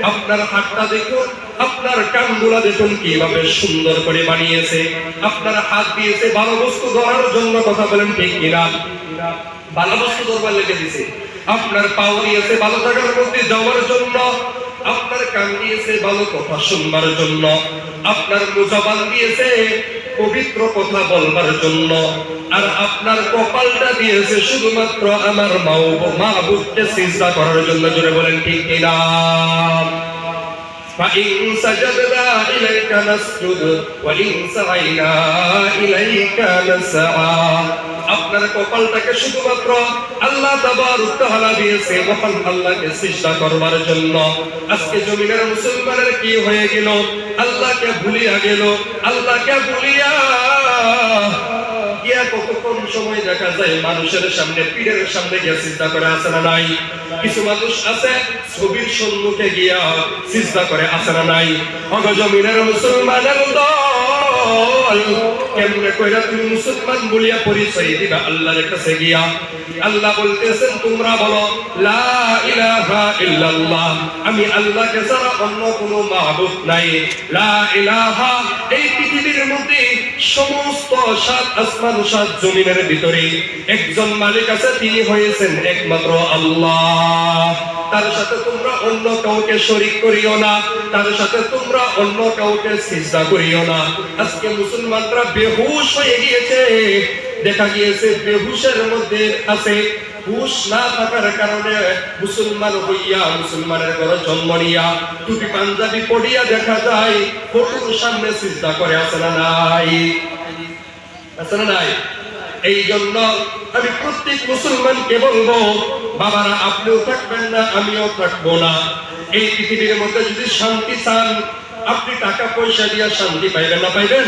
আপনার হাতটা দেখুন, আপনার কানগুলা দেখুন কিভাবে সুন্দর করে বানিয়েছে। আপনার হাত দিয়েছে ভালো বস্তু ধরার জন্য, কথা বলেন ঠিক কিনা? ভালো বস্তু ধরবার লেগে দিছে। আপনার পাও দিয়েছে ভালো জায়গার মধ্যে যাওয়ার জন্য, আপনার কান দিয়েছে ভালো কথা শুনবার জন্য, আপনার জবান দিয়েছে পবিত্র কথা বলবার জন্য, আর আপনার কপালটা দিয়েছে শুধুমাত্র আমার মাহবুবকে সিজদা করার জন্য। জোরে বলেন ঠিক কিনা? فإن سجدنا إليك نسجد وإن سعينا إليك نسعى। আপনার কপালটাকে শুধুমাত্র আল্লাহ তাবারক তাআলা দিয়েছে মহান আল্লাহকে সিজদা করবার জন্য। আজকে জমিনের মুসলমানের কি হয়ে গেল? আল্লাহকে ভুলিয়া গেল। আল্লাহকে ভুলিয়া গিয়া কতক্ষণ সময় দেখা যায় মানুষের সামনে, পীরের সামনে গিয়া সিজদা করে, আছে না নাই? কিছু মানুষ আছে ছবির সম্মুখে গিয়া সিজদা করে, আছে না নাই? জমিনের মুসলমানের দল, কেমনে কইরা তুমি মুসলমান বলিয়া পরিচয় দিবা আল্লাহর কাছে গিয়া? আল্লাহ বলতেছেন তোমরা বলো লা ইলাহা ইল্লাল্লাহ, আমি আল্লাহকে ছাড়া অন্য কোনো মাবুদ নাই। লা ইলাহা, এই পৃথিবীর মধ্যে সমস্ত সাত আসমান সাত জমিনের ভিতরে একজন মালিক আছে, তিনি হয়েছেন একমাত্র আল্লাহ। তার সাথে তোমরা অন্য কাউকে শরীক করিও না, তার সাথে তোমরা অন্য কাউকে সিজদা করিও না। আজকে মুসলমানরা বেহুশ হয়ে গিয়েছে। দেখা গিয়েছে বেহুশের মধ্যে আছে, হুশ না থাকার কারণে মুসলমান হইয়া মুসলমানের ঘরে জন্ম নিয়া টুপি পাঞ্জাবি পড়িয়া দেখা যায় ফটোর সামনে সিজদা করে, আছে না নাই? আছে না নাই? এই জন্য আমি প্রত্যেক মুসলমানকে বলবো, বাবারা আপনিও থাকবেন না, আমিও থাকবো না। এই পৃথিবীর মধ্যে যদি শান্তি চান, আপনি টাকা পয়সা দিয়ে শান্তি পাইবেন না? পাইবেন?